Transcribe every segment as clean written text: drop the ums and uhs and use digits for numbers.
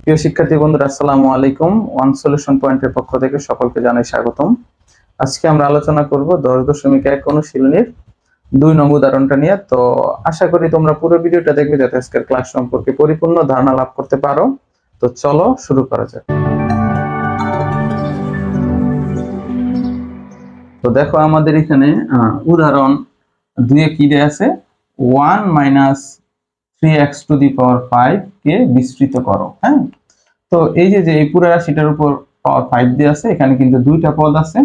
প্রিয় শিক্ষার্থী বন্ধুরা, আসসালামু আলাইকুম। ওয়ান সলিউশন পয়েন্টের পক্ষ থেকে সকলকে জানাই স্বাগতম। আজকে আমরা আলোচনা করব 10.1 অনুশীলনীর 2 নং উদাহরণটা নিয়ে। তো আশা করি তোমরা পুরো ভিডিওটা দেখবে যাতে আজকের ক্লাস সম্পর্কে পরিপূর্ণ ধারণা লাভ করতে পারো। তো চলো শুরু করা যাক। তো দেখো আমাদের এখানে উদাহরণ 2 কি দেয়া আছে, 1 - 3x টু দি পাওয়ার 5 কে বিস্তৃত করো। হ্যাঁ, তো এই যে এই পুরো রাশিটার উপর পাওয়ার 5 দিয়ে আছে, এখানে কিন্তু দুইটা পদ আছে,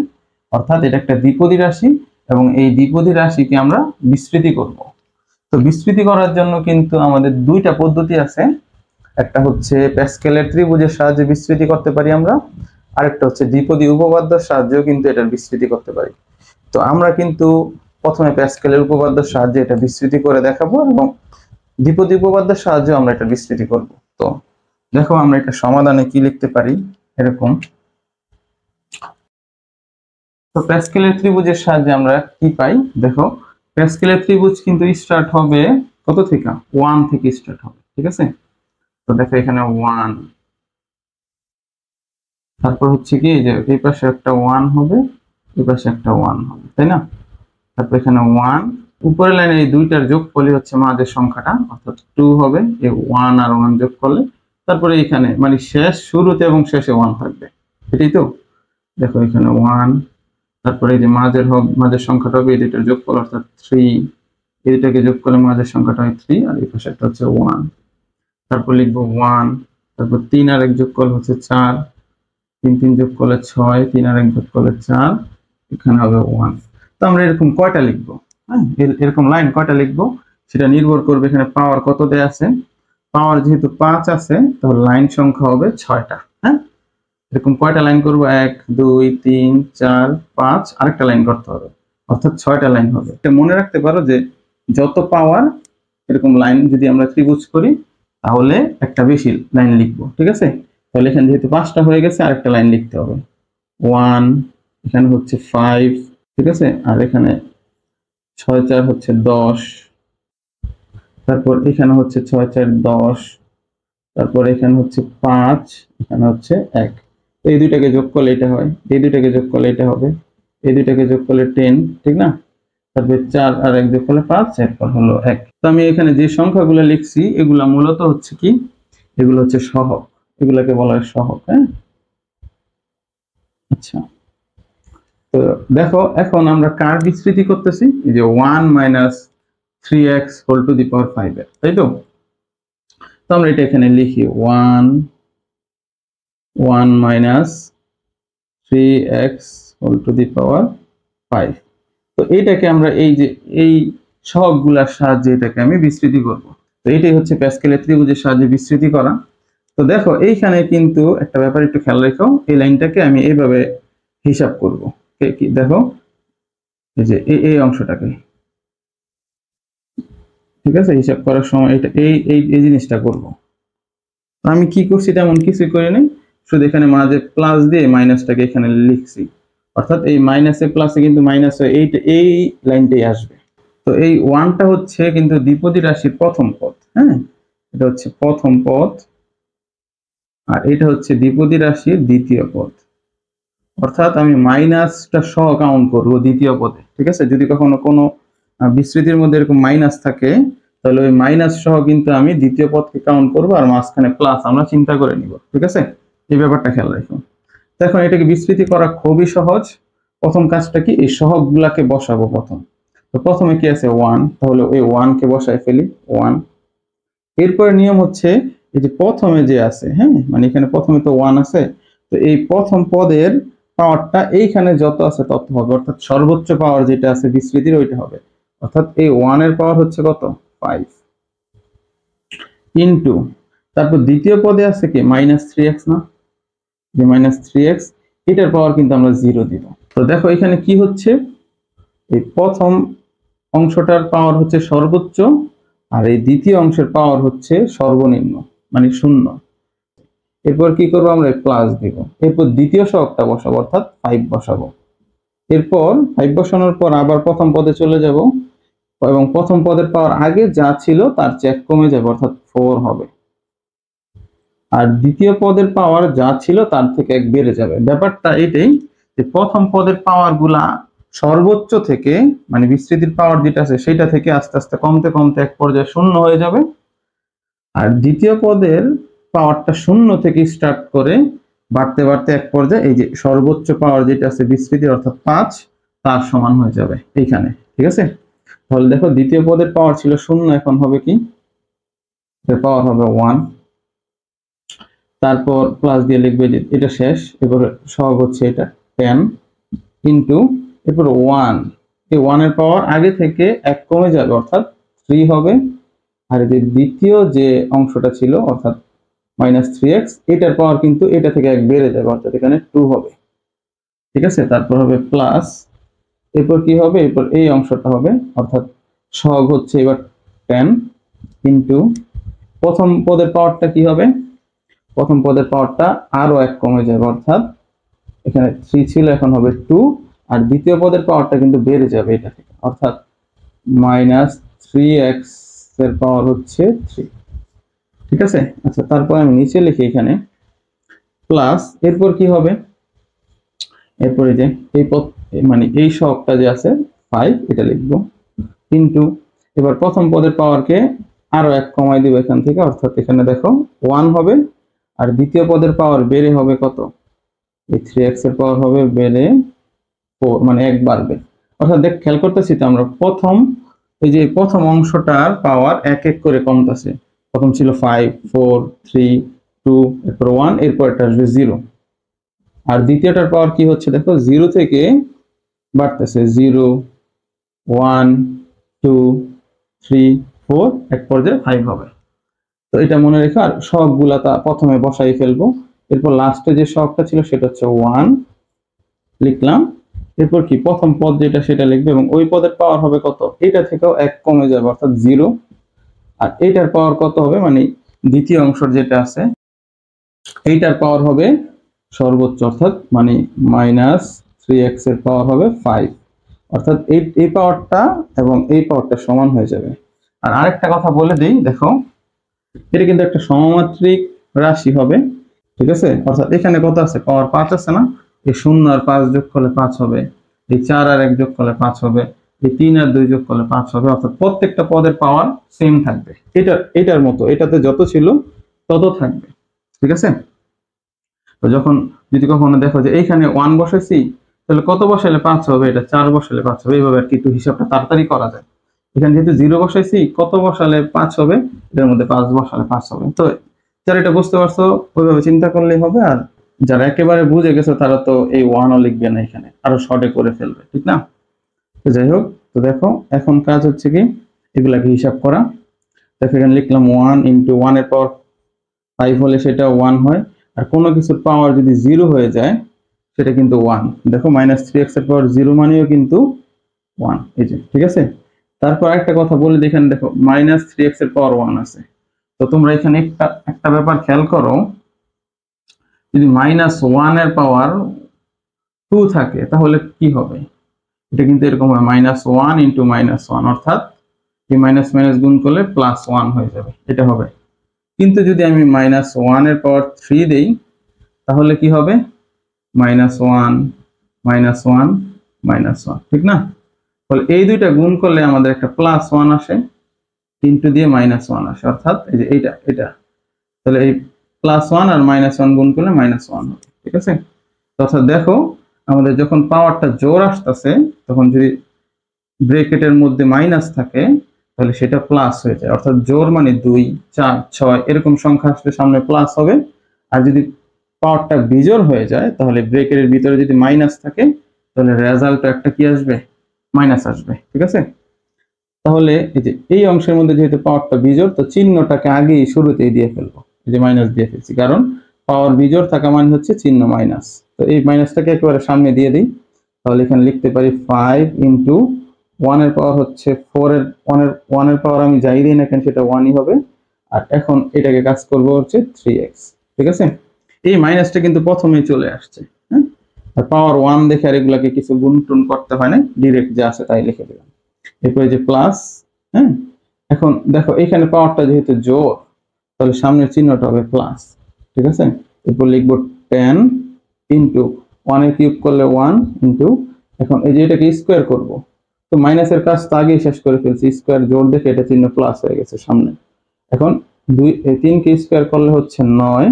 অর্থাৎ এটা একটা দ্বিপদী রাশি এবং এই দ্বিপদী রাশিকে আমরা বিস্তৃতি করব। তো বিস্তৃতি করার জন্য কিন্তু আমাদের দুইটা পদ্ধতি আছে। একটা হচ্ছে প্যাসকেলের ত্রিভুজের সাহায্যে বিস্তৃতি করতে পারি আমরা, আরেকটা হচ্ছে দ্বিপদী উপপাদ্যের সাহায্যেও কিন্তু এটার বিস্তৃতি করতে পারি। তো আমরা কিন্তু প্রথমে প্যাসকেলের উপপাদ্যের সাহায্যে এটা বিস্তৃতি করে দেখাবো এবং দ্বিপদী উপপাদ্যের সাহায্যে আমরা এটা বিস্তৃতি করব। তো দেখো আমরা এটা সমাধানে কি লিখতে পারি, এরকম। তো প্যাসকেলের ত্রিভুজের সাহায্যে আমরা কি পাই, দেখো প্যাসকেলের ত্রিভুজ কিন্তু স্টার্ট হবে কত থেকে, 1 থেকে স্টার্ট হবে, ঠিক আছে। তো দেখো এখানে 1, তারপর হচ্ছে কি যে এই পাশে একটা 1 হবে, এই পাশে একটা 1 হবে, তাই না। তারপর এখানে 1, উপরের লাইনে এই দুইটার যোগফলই হচ্ছে মাঝের সংখ্যাটা, অর্থাৎ 2 হবে। এই 1 আর 1 যোগ করলে তারপরে এখানে মানে শেষ শুরুতে এবং শেষে 1 থাকবে, এটাই তো। দেখো এখানে 1, তারপরে এই যে মাঝের সংখ্যাটা হবে এই দুইটার যোগফল, অর্থাৎ 3। এই দুটাকে যোগ করলে মাঝের সংখ্যাটা হয় 3 আর এই পাশেরটা হচ্ছে 1। তারপর লিখবো 1, তারপর 3 আর 1 যোগ করলে হচ্ছে 4, 3 যোগ করলে 6, 3 আর 1 যোগ করলে 4, এখানে হবে 1। তো আমরা এরকম কয়টা লিখবো, হ্যাঁ, এরকম লাইন কয়টা লিখবো সেটা নির্ভর করবে এখানে পাওয়ার কত দেয়া আছে। পাওয়ার যেহেতু 5 আছে, তাহলে লাইন সংখ্যা হবে 6টা। হ্যাঁ, এরকম কয়টা লাইন করবো, 1 2 3 4 5, আরেকটা লাইন করতে হবে, অর্থাৎ 6টা লাইন হবে। এটা মনে রাখতে পারো যে যত পাওয়ার এরকম লাইন যদি আমরা ত্রিভুজ করি তাহলে একটা বেশি লাইন লিখবো, ঠিক আছে। তাহলে এখানে যেহেতু 5টা হয়ে গেছে, আরেকটা লাইন লিখতে হবে। 1, এখানে হচ্ছে 5, ঠিক আছে, আর এখানে 6 4 হচ্ছে 10, তারপর এখানে হচ্ছে 6 4 10, তারপর এখানে হচ্ছে 5, এখানে হচ্ছে 1। এই দুইটাকে যোগ করলে এটা হয়, এই দুইটাকে যোগ করলে এটা হবে, এই দুইটাকে যোগ করলে 10, ঠিক না। তারপর 4 আর 1 যোগ করলে 5, এরপর হলো 1। তো আমি এখানে যে সংখ্যাগুলো লিখছি এগুলা মূলত হচ্ছে কি, এগুলো হচ্ছে সহগ, এগুলাকে বলা হয় সহগ। হ্যাঁ, আচ্ছা। তো দেখো এখন আমরা কার বিস্তৃতি করতেছি, এই যে 1 - 3x হোল টু দি পাওয়ার 5 এর, তাই তো। তো আমরা এটা এখানে লিখি 1 - 3x হোল টু দি পাওয়ার 5। তো এইটাকে আমরা এই যে এই সহগগুলোর সাহায্যে এটাকে আমি বিস্তৃতি করব। তো এটাই হচ্ছে প্যাসকেলের ত্রিভুজের সাহায্যে বিস্তৃতি করা। তো দেখো এইখানে কিন্তু একটা ব্যাপার একটু খেয়াল রেখো, এই লাইনটাকে আমি এইভাবে হিসাব করব। দেখো এই যে এই অংশটাকে, ঠিক আছে, হিসাব করার সময় এটা এই জিনিসটা করব। আমি কি করছি, তেমন কিছুই করি নাই, শুধু এখানে মাঝে প্লাস দিয়ে মাইনাসটাকে এখানে লিখছি, অর্থাৎ এই মাইনাসে প্লাসে কিন্তু মাইনাস হয়ে এই লাইনটাই আসবে। তো এই 1টা হচ্ছে কিন্তু দ্বিপদী রাশির প্রথম পদ। হ্যাঁ, এটা হচ্ছে প্রথম পদ আর এটা হচ্ছে দ্বিপদী রাশির দ্বিতীয় পদ, অর্থাৎ আমি মাইনাসটা সহ কাউন্ট করব দ্বিতীয় পদে, ঠিক আছে। যদি কখনো কোনো বিস্তৃতির মধ্যে এরকম মাইনাস থাকে তাহলে ওই মাইনাস সহ কিন্তু আমি দ্বিতীয় পদকে কাউন্ট করব আর মাঝখানে প্লাস আমরা চিন্তা করে নিব, ঠিক আছে। এই ব্যাপারটা খেয়াল রাখো। এখন এটাকে বিস্তৃতি করা খুবই সহজ। প্রথম কাজটা কি, এই সহগগুলাকে বসাবো প্রথম। তো প্রথমে কি আছে 1, তাহলে ওই 1 কে বসায় ফেলি 1। এরপরে নিয়ম হচ্ছে এই যে প্রথমে যে আছে, হ্যাঁ, মানে এখানে প্রথমে তো 1 আছে, তো এই প্রথম পদের পাওয়ারটা এইখানে যত আছে তত হবে, অর্থাৎ সর্বোচ্চ পাওয়ার যেটা আছে বিস্তৃতির ওইটা হবে, অর্থাৎ এই 1 এর পাওয়ার হচ্ছে কত, 5 ইনটু, তারপর দ্বিতীয় পদে আছে কি -3x, না যে -3x, এটার পাওয়ার কিন্তু আমরা 0 দিব। তো দেখো এখানে কি হচ্ছে, এই প্রথম অংশটার পাওয়ার হচ্ছে সর্বোচ্চ আর এই দ্বিতীয় অংশের পাওয়ার হচ্ছে সর্বনিম্ন, মানে 0। এরপর কি করবো, আমরা প্লাস দিব, এরপর দ্বিতীয় সহগটা বসাবো, অর্থাৎ 5 বসাবো। এরপর 5 বসানোর পর আবার প্রথম পদে চলে যাব এবং প্রথম পদের পাওয়ার আগে যা ছিল তার চেয়ে কমে যাবে, অর্থাৎ 4 হবে। আর দ্বিতীয় পদের পাওয়ার যা ছিল তার থেকে 1 বেড়ে যাবে। ব্যাপারটা এটাই যে প্রথম পদের পাওয়ার গুলা সর্বোচ্চ থেকে মানে বিস্তৃতির পাওয়ার যেটা আছে সেটা থেকে আস্তে আস্তে কমতে কমতে এক পর্যায়ে শূন্য হয়ে যাবে, আর দ্বিতীয় পদের পাওয়ারটা শূন্য থেকে স্টার্ট করে বাড়তে বাড়তে এক পর্যায়ে এই যে সর্বোচ্চ পাওয়ার যেটা আছে বিস্তৃতির অর্থাৎ 5 তার সমান হয়ে যাবে এইখানে। ঠিক আছে, তাহলে দেখো দ্বিতীয় পদের পাওয়ার ছিল 0, এখন হবে কি এর পাওয়ার হবে 1, তারপর প্লাস দিয়ে লিখবে যে এটা শেষ, এবার সহগ হচ্ছে এটা 10 ইনটু এরপর 1, এই 1 এর পাওয়ার আগে থেকে 1 কমে যাবে অর্থাৎ 3 হবে, আর এই যে দ্বিতীয় যে অংশটা ছিল অর্থাৎ -3x এটার পাওয়ার কিন্তু এটা থেকে 1 বেড়ে যাবে অর্থাৎ এখানে 2 হবে। ঠিক আছে, তারপর হবে প্লাস, এরপর কি হবে, এরপর এই অংশটা হবে অর্থাৎ সহগ হচ্ছে এবার 10 ইনটু প্রথম পদের পাওয়ারটা কি হবে, প্রথম পদের পাওয়ারটা আরো 1 কমে যাবে অর্থাৎ এখানে 3 ছিল এখন হবে 2, আর দ্বিতীয় পদের পাওয়ারটা কিন্তু বেড়ে যাবে এটা থেকে অর্থাৎ -3x এর পাওয়ার হচ্ছে 3। ঠিক আছে, আচ্ছা তারপর আমি নিচে লিখি এখানে প্লাস, এরপর কি হবে, এরপরে যে এই মানে এই সহগটা যে আছে 5 এটা লিখবো কিন্তু এবার প্রথম পদের পাওয়ারকে আরো 1 কমাই দিব এখান থেকে অর্থাৎ এখানে দেখো 1 হবে, আর দ্বিতীয় পদের পাওয়ার বেড়ে হবে কত, এই 3x এর পাওয়ার হবে বেড়ে 4 মানে 1 বাড়বে অর্থাৎ দেখ খেয়াল করতেছি তো আমরা প্রথম এই যে প্রথম অংশটার পাওয়ার 1 1 করে কমতেছে, প্রথম ছিল 5 4 3 2 এরপর 1 এরপর এটা আসবে 0, আর দ্বিতীয়টার পাওয়ার কি হচ্ছে দেখো 0 থেকে বাড়তেছে 0 1 2 3 4 এক পর্যায়ে 5 হবে। তো এটা মনে রেখে আর সবগুলা তা প্রথমে বসাই ফেলবো, এরপর লাস্টে যে সবটা ছিল সেটা হচ্ছে 1 লিখলাম, এরপর কি প্রথম পদ যেটা সেটা লিখবে এবং ওই পদের পাওয়ার হবে কত, এটা থেকেও 1 কমে যাবে অর্থাৎ 0, আর এইটার পাওয়ার কত হবে মানে দ্বিতীয় অংশ যেটা আছে এইটার পাওয়ার হবে সর্বোচ্চ অর্থাৎ মানে -3x এর পাওয়ার হবে 5 অর্থাৎ এই পাওয়ারটা এবং এই পাওয়ারটা সমান হয়ে যাবে। আর আরেকটা কথা বলে দিই দেখো, এটা কিন্তু একটা সমমাত্রিক রাশি হবে। ঠিক আছে, অর্থাৎ এখানে কত আছে, পাওয়ার 5 আছে না, এই 0 আর 5 যোগ করলে 5 হবে, এই 4 আর 1 যোগ করলে 5 হবে, এই 3 আর 2 যোগ করলে 5 হবে, অর্থাৎ প্রত্যেকটা পদের পাওয়ার সেম থাকবে, এটার মতো এটাতে যত ছিল তত থাকবে। ঠিক আছে, তো যখন যদি কখনো দেখো যে এইখানে 1 বসাইছি তাহলে কত বসাইলে 5 হবে, এটা 4 বসাইলে 5 হবে, এইভাবে আর কি একটু হিসাবটা তাড়াতাড়ি করা যায়। এখানে যেহেতু 0 বসাইছি কত বসালে 5 হবে, এর মধ্যে 5 বসালে 5 হবে। তো যারা এটা বুঝতে পারছো ওইভাবে চিন্তা করলেই হবে, আর যারা একেবারে বুঝে গেছে তারা তো এই 1 ও লিখবে না, এখানে আরো শর্টে করে ফেলবে, ঠিক না। তো যাই হোক, তো দেখো এখন কাজ হচ্ছে কি এগুলাকে হিসাব করা। দেখো এখানে লিখলাম 1 ইনটু 1 এর পাওয়ার 5 হলে সেটা 1 হয়, আর কোনো কিছুর পাওয়ার যদি 0 হয়ে যায় সেটা কিন্তু 1। দেখো -3x এর পাওয়ার 0 মানেও কিন্তু 1, এই যে ঠিক আছে। তারপর একটা কথা বলে দেখেন, দেখো -3x এর পাওয়ার 1 আছে, তো তোমরা এখানে একটা ব্যাপার খেয়াল করো, যদি -1 এর পাওয়ার 2 থাকে তাহলে কি হবে, এটা কিন্তু এরকম হয় -1 ইনটু -1 অর্থাৎ এই মাইনাস মাইনাস গুণ করলে +1 হয়ে যাবে, এটা হবে। কিন্তু যদি আমি -1 এর পাওয়ার 3 দেই তাহলে কি হবে, -1 -1 -1, ঠিক না। তাহলে এই দুইটা গুণ করলে আমাদের একটা +1 আসে, ইনটু দিয়ে -1 আসে, অর্থাৎ এই যে এটা তাহলে এই +1 আর -1 গুণ করলে -1 হবে, ঠিক আছে। অর্থাৎ দেখো আমাদের যখন পাওয়ারটা জোর আসতেছে তখন যদি ব্র্যাকেটের মধ্যে মাইনাস থাকে তাহলে সেটা প্লাস হয়ে যায়, অর্থাৎ জোর মানে 2 4 6 এরকম সংখ্যা আসলে সামনে প্লাস হবে, আর যদি পাওয়ারটা বিজোড় হয়ে যায় তাহলে ব্র্যাকেটের ভিতরে যদি মাইনাস থাকে তাহলে রেজাল্ট একটা কি আসবে, মাইনাস আসবে, ঠিক আছে। তাহলে এই যে এই অংশের মধ্যে যেহেতু পাওয়ারটা বিজোড় তো চিহ্নটাকে আগেই শুরুতেই দিয়ে ফেলবো, এই যে মাইনাস দিয়ে ফেলছি, কারণ পাওয়ার বিজোড় থাকা মানে হচ্ছে চিহ্ন মাইনাস, তো এই মাইনাসটাকে একেবারে সামনে দিয়ে দিই। তাহলে এখানে লিখতে পারি 5 ইনটু 1 এর পাওয়ার হচ্ছে 4 এর 1 এর পাওয়ার আমি যাই দিই না কেন সেটা 1ই হবে, আর এখন এটাকে কাজ করব হচ্ছে 3x, ঠিক আছে। এই মাইনাসটা কিন্তু প্রথমেই চলে আসছে, হ্যাঁ, আর পাওয়ার 1 দেখে আর এগুলাকে কিছু গুণ টুন করতে হয় না, ডাইরেক্ট যা আছে তাই লিখে দিলাম। এরপরে যে প্লাস, হ্যাঁ, এখন দেখো এখানে পাওয়ারটা যেহেতু জোর তাহলে সামনের চিহ্নটা হবে প্লাস, ঠিক আছে। এরপর লিখবো 10 ইন্টু 1 এর কিউব করলে 1 ইন্টু, এখন এই যে এটাকে স্কোয়ার করব, তো মাইনাসের কাজ তো আগেই শেষ করে ফেলছি, স্কোয়ার জোর দেখে এটা চিহ্ন প্লাস হয়ে গেছে সামনে। এখন 3 কে স্কোয়ার করলে হচ্ছে 9,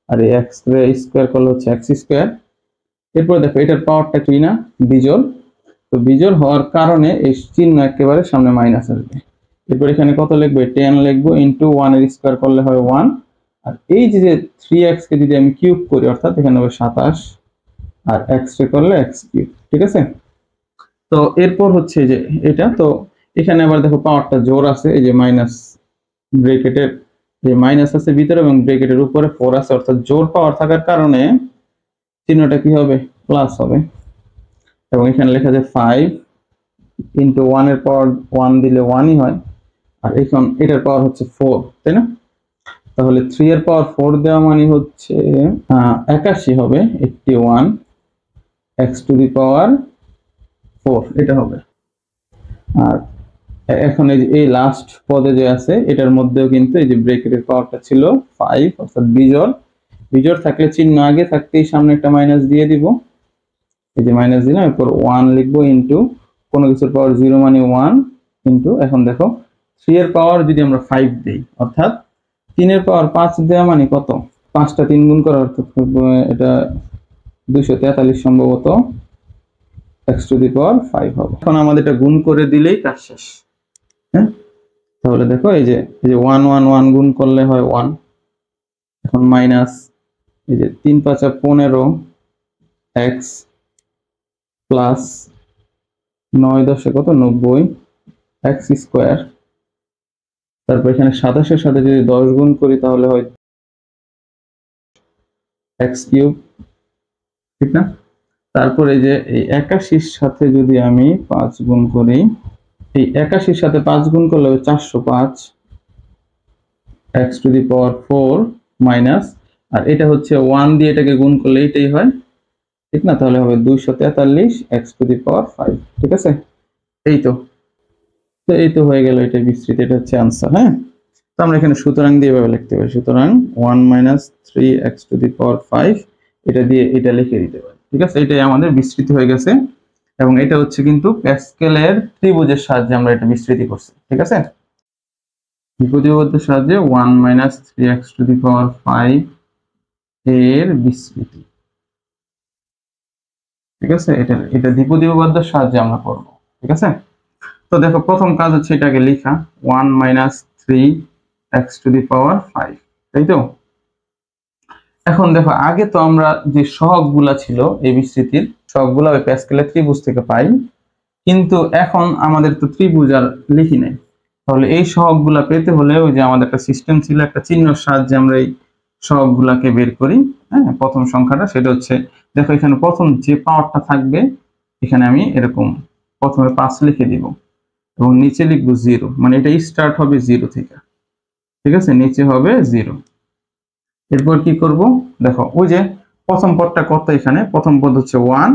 আর এই x কে স্কোয়ার করলে হচ্ছে x স্কোয়ার। এরপর দেখো এটার পাওয়ারটা কি না, বিজোড়, তো বিজোড় হওয়ার কারণে এই চিহ্ন একেবারে সামনে মাইনাস আসবে। এরপর এখানে কত লিখবো, 10 লিখবো ইন্টু 1 এর স্কোয়ার করলে হয় 1, আর এই যে 3x কে যদি আমি কিউব করি অর্থাৎ এখানে হবে 27, আর x কে করলে x কিউব। ঠিক আছে। তো এরপর হচ্ছে যে এটা, তো এখানে আবার দেখো পাওয়ারটা জোর আছে, এই যে মাইনাস ব্র্যাকেটের যে মাইনাস আছে ভিতরে এবং ব্র্যাকেটের উপরে 4 আছে, অর্থাৎ জোর পাওয়ার থাকার কারণে চিহ্নটা কি হবে, প্লাস হবে। এবং এখানে লেখা যায় 5 ইন্টু 1 এর পাওয়ার 1 দিলে 1ই হয়, আর এখন এটার পাওয়ার হচ্ছে 4, তাই না? তাহলে 3 এর পাওয়ার 4 দেওয়া মানে হচ্ছে 81 হবে, 81 x টু দি পাওয়ার 4 এটা হবে। আর এখন এই যে এই লাস্ট পদে যে আছে এটার মধ্যেও কিন্তু এই যে ব্র্যাকেটের পাওয়ারটা ছিল 5, অর্থাৎ বিজোড়। বিজোড় থাকলে চিহ্ন আগে থাকতেই সামনে একটা মাইনাস দিয়ে দিব, এই যে মাইনাস দিলাম, এরপর 1 লিখবো ইন্টু কোনো কিছুর পাওয়ার 0 মানে 1 ইন্টু, এখন দেখো 3 এর পাওয়ার যদি আমরা 5 দেই অর্থাৎ 3 এর পাওয়ার 5 দেওয়া মানে কত, 5টা 3 গুণ করা অর্থাৎ এটা 243 সম্ভবত x টু দি পাওয়ার 5 হবে। এখন আমাদের এটা গুণ করে দিলেই কাজ শেষ। হ্যাঁ, তাহলে দেখো এই যে 1 1 1 গুণ করলে হয় 1, এখন মাইনাস এই যে 3 5 15 x প্লাস 9 10 কত 90 x স্কোয়ার, তারপর এখানে 27 এর সাথে যদি 10 গুণ করি তাহলে হয় x কিউব, ঠিক না? তারপর এই যে এই 81 এর সাথে যদি আমি 5 গুণ করি, এই 81 এর সাথে 5 গুণ করলে হবে 405 x to the power 4 minus, আর এটা হচ্ছে 1 দিয়ে এটাকে গুণ করলে এটাই হয়, ঠিক না? তাহলে হবে 243 x টু দি পাওয়ার 5। ঠিক আছে, এই তো এই তো হয়ে গেল, এটা বিস্তৃত, এটা হচ্ছে आंसर। হ্যাঁ, তো আমরা এখানে সুতরাং দিয়ে এভাবে লিখতে পারি, সুতরাং 1 3 x টু দি পাওয়ার 5 এটা দিয়ে এটা লিখে দিতে পারি। ঠিক আছে, এটাই আমাদের বিস্তৃতি হয়ে গেছে, এবং এটা হচ্ছে কিন্তু প্যাসকেলের ত্রিভুজের সাহায্যে আমরা এটা বিস্তৃতি করছি। ঠিক আছে, দ্বিপদীবদ্ধের সাহায্যে 1 3 x টু দি পাওয়ার 5 এর বিস্তৃতি। ঠিক আছে, এটা দ্বিপদীবদ্ধের সাহায্যে আমরা করব। ঠিক আছে, তো দেখো প্রথম কাজ হচ্ছে এটাকে লেখা 1 3 x টু দি পাওয়ার 5, তাই তো? এখন দেখো আগে তো আমরা যে সহগগুলা ছিল এই বিস্তৃতির সহগগুলা ওই প্যাসকেলের ত্রিভুজ থেকে পাই, কিন্তু এখন আমাদের তো ত্রিভুজ আর লিখি নাই, তাহলে এই সহগগুলা পেতে হলে ওই যে আমাদের একটা সিস্টেম ছিল, একটা চিহ্নের সাহায্যে আমরা এই সহগগুলাকে বের করি। হ্যাঁ, প্রথম সংখ্যাটা সেটা হচ্ছে, দেখো এখানে প্রথম যে পাওয়ারটা থাকবে এখানে আমি এরকম প্রথমে 5 লিখে দিব এবং নিচে লিখবো 0, মানে এটা স্টার্ট হবে 0 থেকে। ঠিক আছে, নিচে হবে 0। এরপর কি করব, দেখো ওই যে প্রথম পদটা কত, এখানে প্রথম পদ হচ্ছে 1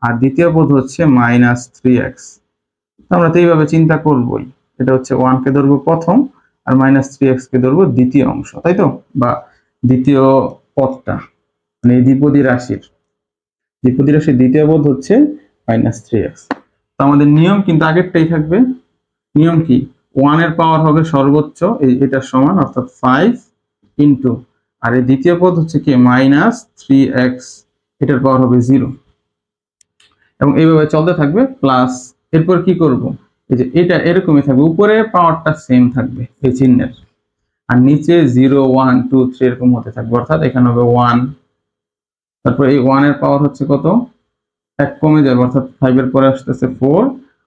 আর দ্বিতীয় পদ হচ্ছে -3x। আমরা তো এইভাবে চিন্তা করবই, এটা হচ্ছে 1 কে ধরবো প্রথম আর -3x কে ধরবো দ্বিতীয় অংশ, তাই তো, বা দ্বিতীয় পদটা, মানে এই দ্বিপদী রাশির দ্বিতীয় পদ হচ্ছে -3x। তো আমাদের নিয়ম কিন্তু আগেরটাই থাকবে। নিয়ম কি, 1 এর পাওয়ার হবে সর্বোচ্চ এটার সমান অর্থাৎ 5 ইন্টু, আর এই দ্বিতীয় পদ হচ্ছে কি -3x, এটার পাওয়ার হবে 0, এবং এইভাবে চলতে থাকবে প্লাস। এরপর কি করব, এই যে এটা এরকমই থাকবে, উপরে পাওয়ারটা সেম থাকবে এই চিহ্নের, আর নিচে 0 1 2 3 এরকম হতে থাকবে, অর্থাৎ এখানে হবে 1, তারপর এই 1 এর পাওয়ার হচ্ছে কত, 1 কমে যাবে অর্থাৎ 5 এর পরে আসতেছে 4,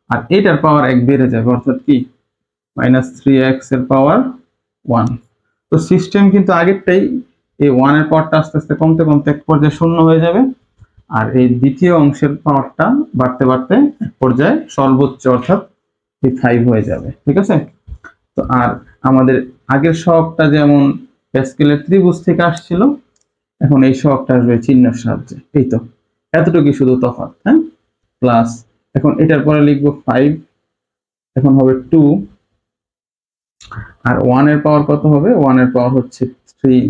আর এটার পাওয়ার 1 বেড়ে যাবে অর্থাৎ কি -3x এর পাওয়ার 1। তো সিস্টেম কিন্তু আগেরটাই, এই 1 এর পাওয়ারটা আস্তে আস্তে কমতে কমতে এক পর্যায়ে শূন্য হয়ে যাবে, আর এই দ্বিতীয় অংশের পাওয়ারটা বাড়তে বাড়তে এক পর্যায়ে সর্বোচ্চ অর্থাৎ এই 5 হয়ে যাবে। ঠিক আছে, তো আর আমাদের আগের সহগটা যেমন প্যাসকেলের ত্রিভুজ থেকে আসছিল, এখন এই সহগটা আসবে চিহ্নের সাহায্যে। এই তো এতটুকুই শুধু তফাৎ। হ্যাঁ, প্লাস এখন এটার পরে লিখবো 5, এখন হবে 2, আর 1 এর পাওয়ার কত হবে, 1 এর পাওয়ার হচ্ছে 3,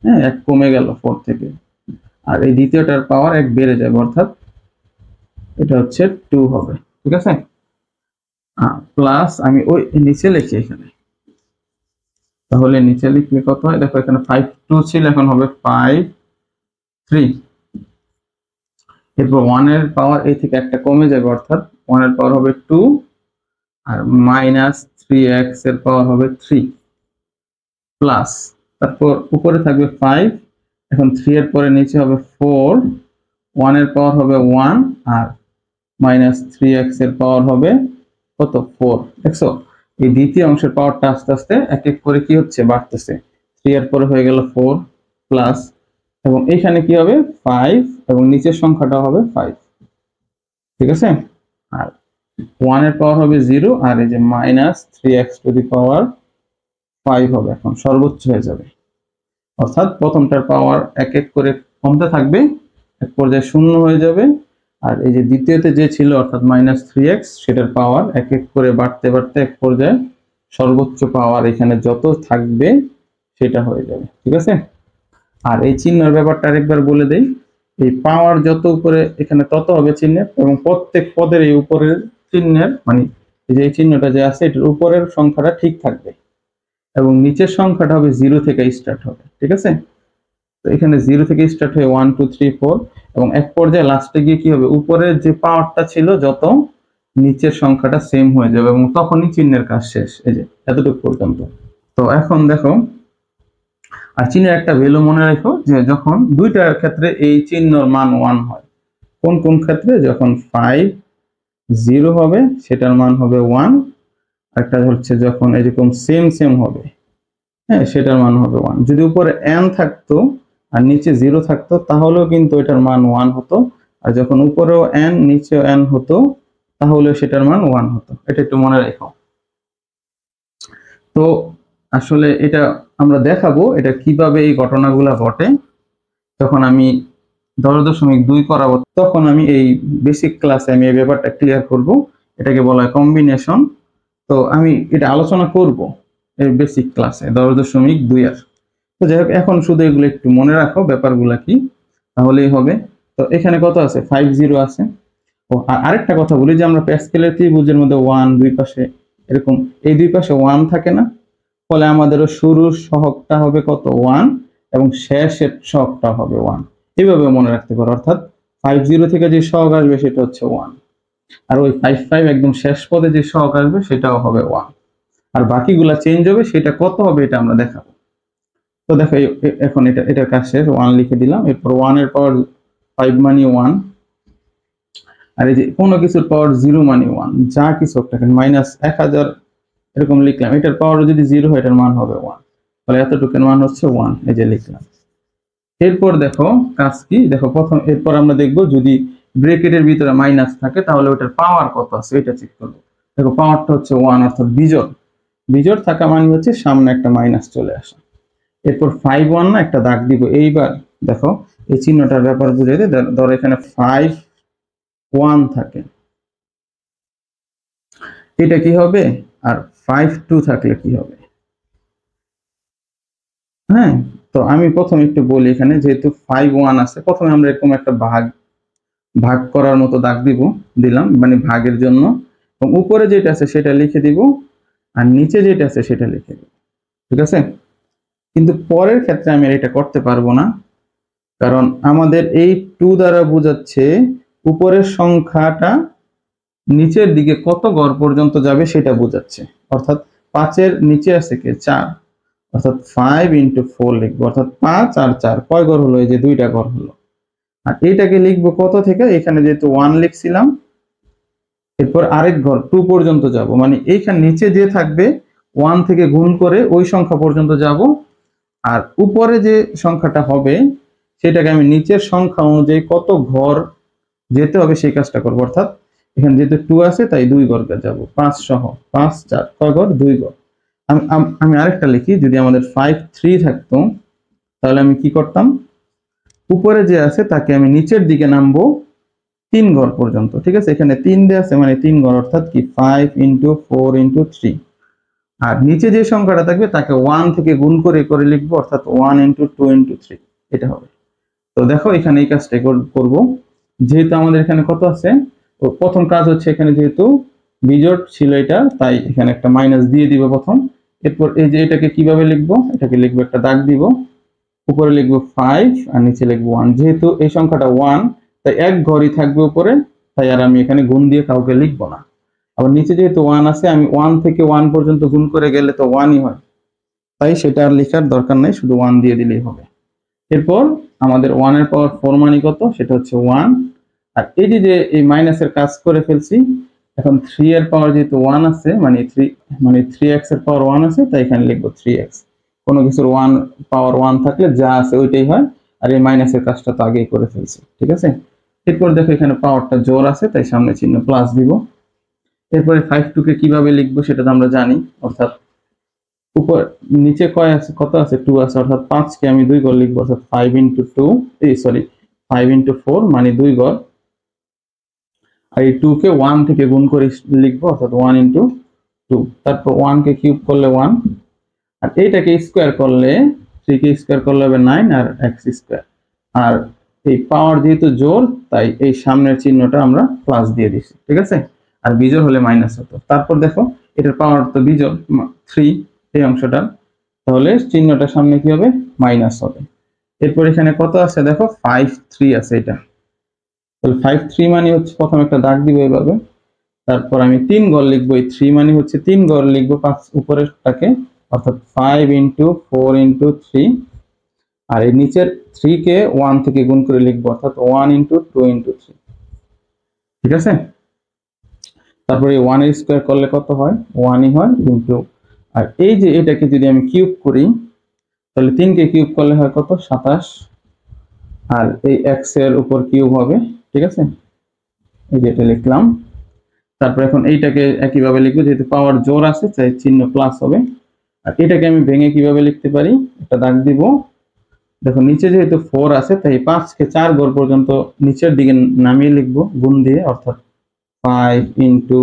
হ্যাঁ 1 কমে গেল 4 থেকে, আর এই দ্বিতীয়টার পাওয়ার 1 বেড়ে যাবে, অর্থাৎ এটা হচ্ছে 2 হবে। ঠিক আছে, প্লাস আমি ওই নিচে লিখি এখানে, তাহলে নিচে লিখলে কত হয় দেখো, এখানে 5 2 ছিল, এখন হবে 5 3। এরপর 1 এর পাওয়ার এই থেকে একটা কমে যাবে, অর্থাৎ 1 এর পাওয়ার হবে 2, আর মাইনাস 3x এর পাওয়ার হবে 3, প্লাস তারপর উপরে থাকবে 5, এখন 3 এর পরে নিচে হবে 4, 1 এর পাওয়ার হবে 1, আর মাইনাস 3x এর পাওয়ার হবে কত 4। দেখছো এই দ্বিতীয় অংশের পাওয়ারটা আস্তে আস্তে এক এক করে কি হচ্ছে বাড়তেছে, 3 এর পরে হয়ে গেল 4 প্লাস, এবং এইখানে কি হবে 5, এবং নিচের সংখ্যাটা হবে 5। ঠিক আছে, আর 1 এর পাওয়ার হবে 0, আর এই যে মাইনাস 3x টু দি পাওয়ার 5 হবে, এখন সর্বোচ্চ হয়ে যাবে, অর্থাৎ প্রথমটার পাওয়ার এক এক করে কমতে থাকবে, এক পর্যায়ে শূন্য হয়ে যাবে, আর এই যে দ্বিতীয়তে যে ছিল অর্থাৎ মাইনাস 3x সেটার পাওয়ার এক এক করে বাড়তে বাড়তে এক পর্যায়ে সর্বোচ্চ পাওয়ার এখানে যত থাকবে সেটা হয়ে যাবে। ঠিক আছে, আর এই চিহ্নের ব্যাপারটা আরেকবার বলে দেই, এই পাওয়ার যত উপরে এখানে তত হবে চিহ্নের, এবং প্রত্যেক পদের এই উপরের চিহ্নের মানে এই যে এই চিহ্নটা যে আছে এটার উপরের সংখ্যাটা ঠিক থাকবে, এবং নিচের সংখ্যাটা হবে 0 থেকে স্টার্ট হবে। ঠিক আছে, তো এখানে 0 থেকে স্টার্ট হয়ে 1 2 3 4, এবং এক পর্যায়ে লাস্টে গিয়ে কি হবে, উপরের যে পাওয়ারটা ছিল যত নিচের সংখ্যাটা সেম হয়ে যাবে, এবং তখনই চিহ্নের কাজ শেষ। এই যে এতটুকু পর্যন্ত। তো এখন দেখো, আর চিহ্নের একটা ভ্যালু মনে রাখো, যে যখন দুইটার ক্ষেত্রে এই চিহ্নর মান 1 হয়, কোন কোন ক্ষেত্রে, যখন 5 0 হবে সেটার মান হবে 1, একটা হচ্ছে যখন এরকম সেম সেম হবে, হ্যাঁ সেটার মান হবে 1। যদি উপরে n থাকতো আর নিচে 0 থাকতো তাহলেও কিন্তু এটার মান 1 হতো, আর যখন উপরেও n নিচেও n হতো তাহলে সেটার মান 1 হতো। এটা একটু মনে রাখো। তো আসলে এটা আমরা দেখাবো এটা কিভাবে এই ঘটনাগুলো ঘটে। যখন আমি 10.2 করাবো তখন আমি এই বেসিক ক্লাসে আমি এই ব্যাপারটা ক্লিয়ার করব, এটাকে বলা হয় কম্বিনেশন। তো আমি এটা আলোচনা করব এই বেসিক ক্লাসে 10.2 এর। তো যাই হোক, এখন শুধু এগুলো একটু মনে রাখো ব্যাপারগুলা কি, তাহলেই হবে। তো এখানে কত আছে, 5 0 আছে। ও আরেকটা কথা বলি, যে আমরা প্যাসকেলের ত্রিভুজের মধ্যে 1 দুই পাশে এরকম এই দুই পাশে 1 থাকে না, ফলে আমাদেরও শুরুর সহগটা হবে কত 1, এবং শেষের সহগটা হবে 1। এইভাবে মনে রাখতে পারো, অর্থাৎ 5 0 থেকে যে সহগ আসবে সেটা হচ্ছে 1, আর ওই 5 5 একদম শেষ পদে যে সহগ আসবে সেটাও হবে 1, আর বাকিগুলা চেঞ্জ হবে, সেটা কত হবে এটা আমরা দেখাবো। তো দেখো এখন এটার কাজ শেষ, 1 লিখে দিলাম। এরপর 1 এর পাওয়ার 5 মানে 1, আর এই যে কোনো কিছুর পাওয়ার 0 মানে 1, যা কিছু একটা মাইনাস 1000 এরকম লিখলাম, এটার পাওয়ার যদি 0 হয় এটার মান হবে 1, তাহলে এতটুকুর মান হচ্ছে 1, এই যে লিখলাম। এরপর দেখো কাজ কি, দেখো প্রথম এরপর আমরা দেখব যদি ব্র্যাকেটের ভিতরে মাইনাস থাকে তাহলে ওটার পাওয়ার কত আছে এটা চেক করব। দেখো পাওয়ারটা হচ্ছে 1, অর্থাৎ বিজোড়। বিজোড় থাকা মানে হচ্ছে সামনে একটা মাইনাস চলে আসা। এরপর 5 1 না একটা দাগ দিব। এইবার দেখো এই চিহ্নটার ব্যাপার বুঝাই দিই। ধরো এখানে 5 1 থাকে, এটা কি হবে, আর 5 2 থাকলে কি হবে। হ্যাঁ, তো আমি প্রথমে একটু বলি, এখানে যেহেতু 5 1 আছে, প্রথমে আমরা এরকম একটা ভাগ করার মতো দাগ দিলাম, মানে ভাগের জন্য, এবং উপরে যেটা আছে সেটা লিখে দিব, আর নিচে যেটা আছে সেটা লিখে দিব। ঠিক আছে, কিন্তু পরের ক্ষেত্রে আমি এটা করতে পারবো না, কারণ আমাদের এই 2 দ্বারা বোঝাচ্ছে উপরের সংখ্যাটা নিচের দিকে কত ঘর পর্যন্ত যাবে সেটা বোঝাচ্ছে, অর্থাৎ 5 এর নিচে আছে কি 4, অর্থাৎ 5 × 4 লিখবো, অর্থাৎ 5 আর 4 কয় ঘর হলো, এই যে 2টা ঘর হলো। আর এইটাকে লিখবো কত থেকে, এখানে যেহেতু 1 লিখছিলাম, এরপর আরেক ঘর 2 পর্যন্ত যাব, মানে এইখানে নিচে যে থাকবে 1 থেকে গুণ করে ওই সংখ্যা পর্যন্ত যাব, আর উপরে যে সংখ্যাটা হবে সেটাকে আমি নিচের সংখ্যা অনুযায়ী কত ঘর যেতে হবে সেই কাজটা করবো। অর্থাৎ এখানে যেহেতু 2 আছে তাই 2 ঘর যাব, 5 সহ 5 4 কয় ঘর, 2 ঘর। আমি আরেকটা লিখি, যদি আমাদের 5 3 থাকতো তাহলে আমি কি করতাম, উপরে যে আছে তাকে আমি নিচের দিকে নামবো 3 ঘর পর্যন্ত। ঠিক আছে, এখানে 3 দেয়া আছে মানে 3 ঘর, অর্থাৎ কি 5 × 4 × 3, আর নিচে যে সংখ্যাটা থাকবে তাকে 1 থেকে গুণ করে করে লিখবো, অর্থাৎ 1 × 2 × 3 এটা হবে। তো দেখো এখানে এই কাজটা করব, যেহেতু আমাদের এখানে কত আছে, তো প্রথম কাজ হচ্ছে এখানে যেহেতু বিজোড় ছিল এটা, তাই এখানে একটা মাইনাস দিয়ে দিব প্রথম। এরপর এই যে এটাকে কিভাবে লিখবো, এটাকে লিখবো একটা দাগ দিব, উপরে লিখবো 5 আর নিচে লিখবো 1। যেহেতু এই সংখ্যাটা 1 তাই এক ঘরই থাকবে উপরে, তাই আর আমি এখানে গুণ দিয়ে কাউকে লিখবো না। আবার নিচে যেহেতু 1 আছে, আমি 1 থেকে 1 পর্যন্ত গুণ করে গেলে তো 1ই হয়, তাই সেটা আর লেখার দরকার নেই, শুধু 1 দিয়ে দিলেই হবে। এরপর আমাদের 1 এর পাওয়ার 4 মানে কত, সেটা হচ্ছে 1। আর এই যে এই মাইনাসের কাজ করে ফেলছি, এখন 3 এর পাওয়ার যেহেতু 1 আছে, মানে 3x এর পাওয়ার 1 আছে, তাই এখানে লিখবো 3x। কোনো কিছুর 1 পাওয়ার 1 থাকলে যা আছে ওইটাই হয়, আর এই মাইনাসের কাজটা তো আগেই করে ফেলছি, ঠিক আছে। এরপর দেখো এখানে পাওয়ারটা জোর আছে, তাই সামনে চিহ্ন প্লাস দিব। এরপরে 52 কে কিভাবে লিখবো সেটা তো আমরা জানি, অর্থাৎ উপর নিচে কয় আছে, কত আছে, 2 আছে, অর্থাৎ 5 কে আমি 2 ঘর লিখবো, অর্থাৎ 5 × 2 5 × 4 মানে 2 ঘর। আর এই 2 কে 1 থেকে গুণ করে লিখবো, অর্থাৎ 1 × 2। তারপর 1 কে কিউব করলে 1, আর এইটাকে স্কোয়ার করলে 3 কে স্কোয়ার করলে হবে 9 আর x স্কোয়ার। আর এই পাওয়ার যেহেতু জোর, তাই এই সামনের চিহ্নটা আমরা প্লাস দিয়ে দিছি, ঠিক আছে। আর বিজোড় হলে মাইনাস হতো। তারপর দেখো এটার পাওয়ার তো বিজোড় 3, এই অংশটা, তাহলে চিহ্নটা সামনে কি হবে, মাইনাস হবে। এরপর এখানে কত আছে দেখো, 5 3 আছে এটা, তাহলে 5 3 মানে হচ্ছে প্রথম একটা দাগ দিব এইভাবে, তারপর আমি 3 ঘর লিখবো, এই 3 মানে হচ্ছে 3 ঘর লিখবো 5 উপরেরটাকে, অর্থাৎ 5 × 4 × 3। আর এই নিচের 3 কে 1 থেকে গুণ করে লিখবো, অর্থাৎ 1 × 2 × 3, ঠিক আছে। তারপরে 1 এর স্কোয়ার করলে কত হয়, 1ই হয়, কিন্তু আর এই যে এটাকে যদি আমি কিউব করি, তাহলে 3 কে কিউব করলে হয় কত, 27, আর এই x এর উপর কিউব হবে, ঠিক আছে। এই যে এটা লিখলাম। তারপর এখন এইটাকে একইভাবে লিখবো, যেহেতু পাওয়ার জোর আছে তাই চিহ্ন প্লাস হবে। আর এটাকে আমি ভেঙে কিভাবে লিখতে পারি, একটা দাগ দিব। দেখো নিচে যেহেতু 4 আছে, তাই 5 কে 4 ঘর পর্যন্ত নিচের দিকে নামিয়ে লিখবো গুণ দিয়ে, অর্থাৎ 5 ×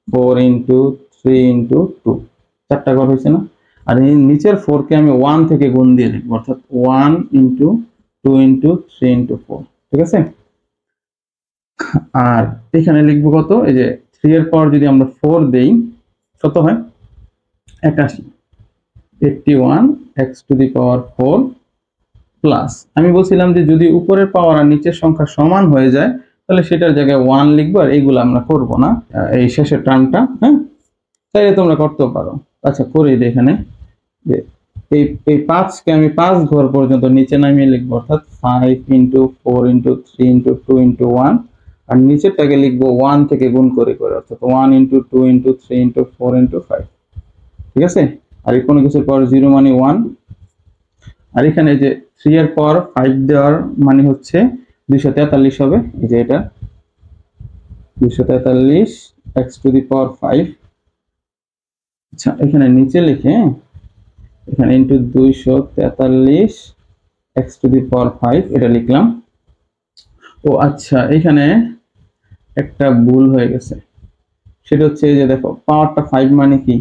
4 × 3 × 2, 4টা ঘর হয়েছে না। আর এই নিচের 4 কে আমি 1 থেকে গুণ দিয়ে লিখবো, অর্থাৎ 1 × 2 × 3 × 4, ঠিক আছে। আর এখানে লিখবো কত, এই যে 3 এর পাওয়ার যদি আমরা 4 দেই, কত হয়, 81, 81 x⁴ প্লাস, আমি বলছিলাম যে যদি উপরের পাওয়ার আর নিচের সংখ্যা সমান হয়ে যায়, তাহলে সেটার জায়গায় 1 লিখবো, আর এইগুলো আমরা করব না, এই শেষের টার্মটা, হ্যাঁ, তাইলে তোমরা করতে পারো। আচ্ছা করে দিই এখানে, যে এই 5 কে আমি 5 ঘর পর্যন্ত নিচে নামিয়ে লিখবো, অর্থাৎ 5 × 4 × 3 × 2 × 1, আর নিচেরটাকে লিখবো 1 থেকে গুণ করে করে, অর্থাৎ 1 × 2 × 3 × 4 × 5, ঠিক আছে। আর এই কোনো কিছুর পাওয়ার 0 মানে 1। আর এখানে যে 3 এর পাওয়ার 5 দেওয়ার মানে হচ্ছে 243 হবে, এই যে এটা 243 x⁵। আচ্ছা এখানে নিচে লিখে, এখানে ইনটু 243 x⁵, এটা লিখলাম। ও আচ্ছা, এখানে একটা ভুল হয়ে গেছে, সেটা হচ্ছে এই যে দেখো পাওয়ারটা 5 মানে কি,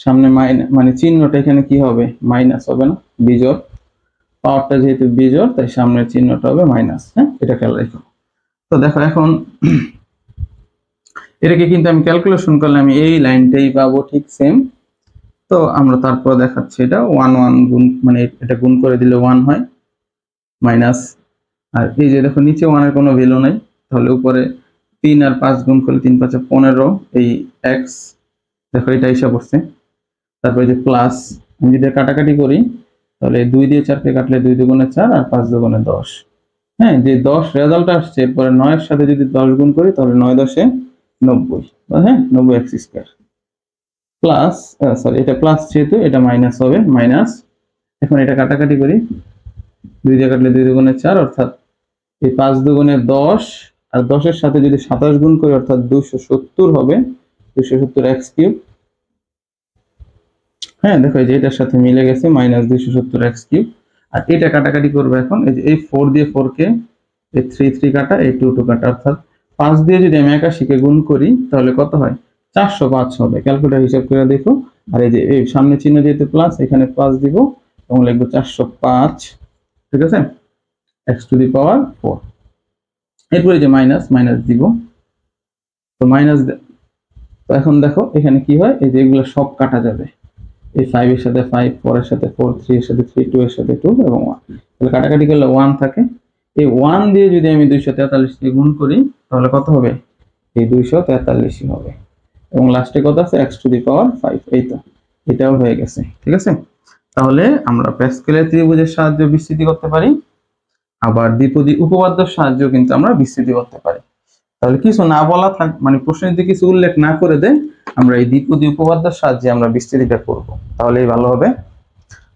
সামনে মানে চিহ্নটা এখানে কি হবে, মাইনাস হবে না, বিজোড়। পাওয়ারটা যেহেতু বিজোড়, তাই সামনের চিহ্নটা হবে মাইনাস, হ্যাঁ, এটা খেয়াল রাখো। তো দেখো এখন এটাকে কিন্তু আমি ক্যালকুলেশন করলে আমি এই লাইনটাই পাবো, ঠিক সেম। তো আমরা তারপর দেখাচ্ছি, এটা 1 1 গুণ, মানে এটা গুণ করে দিলে 1 হয়, মাইনাস। আর এই যে দেখো নিচে 1 এর কোনো ভ্যালু নাই, তাহলে উপরে 3 আর 5 গুণ করলে 3 5 15, এই x দেখো এটা হিসাব করছে। তারপরে যে প্লাস, আমি যদি কাটাকাটি করি, তাহলে 2 দিয়ে 4 কে কাটলে 2 2 4 আর 5 2 10, হ্যাঁ, যে 10 রেজাল্ট আসছে, এরপরে 9 এর সাথে যদি 10 গুণ করি, তাহলে 9 10 90, হ্যাঁ, 90x²। প্লাস, সরি এটা প্লাস, যেহেতু এটা মাইনাস হবে, মাইনাস। এখন এটা কাটাকাটি করি, 2 দিয়ে কাটলে 2 2 4, অর্থাৎ এই 5 2 10, আর 10 এর সাথে যদি 27 গুণ করি, অর্থাৎ 270 হবে, 270x³। হ্যাঁ দেখো এই যে এটার সাথে মিলে গেছে, -270x³। আর এটা কাটাকাটি করবে এখন, এই যে এই 4 দিয়ে 4 কে, এই 3 3 কাটা, এই 2 2 কাটা, অর্থাৎ 5 দিয়ে যদি আমি 81 কে গুণ করি, তাহলে কত হয়, 405 হবে। ক্যালকুলেটর হিসাব করে দেখো, আর এই যে এই সামনে চিহ্ন যেহেতু প্লাস, এখানে প্লাস দিব এবং লিখবো 405, ঠিক আছে, x⁴। এরপরে যে মাইনাস দিব, তো মাইনাস। তো এখন দেখো এখানে কি হয়, এই যে এগুলো সব কাটা যাবে, এই 5 এর সাথে 5, 4 এর সাথে 4, 3 এর সাথে 3, 2 এর সাথে 2 এবং 1, তাহলে কাটাকাটি করলে 1 থাকে। এই 1 দিয়ে যদি আমি 243 দিয়ে গুণ করি তাহলে কত হবে, এই 243 হবে। এবং লাস্টে কত আছে, x⁵, এই তো, এটাও হয়ে গেছে, ঠিক আছে। তাহলে আমরা প্যাসকেলের ত্রিভুজের সাহায্যে বিস্তৃতি করতে পারি, আবার দ্বিপদী উপপাদ্যের সাহায্যে কিন্তু আমরা বিস্তৃতি করতে পারি। তাহলে কিছু না বলা থাক, মানে প্রশ্নে যদি কিছু উল্লেখ না করে দেয়, আমরা এই দ্বিপদী উপপাদ্যের সাহায্যে আমরা বিস্তৃতিটা করব, তাহলেই ভালো হবে।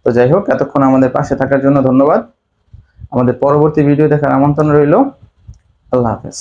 তো যাই হোক, এতক্ষণ আমাদের পাশে থাকার জন্য ধন্যবাদ। আমাদের পরবর্তী ভিডিও দেখার আমন্ত্রণ রইল। আল্লাহ হাফেজ।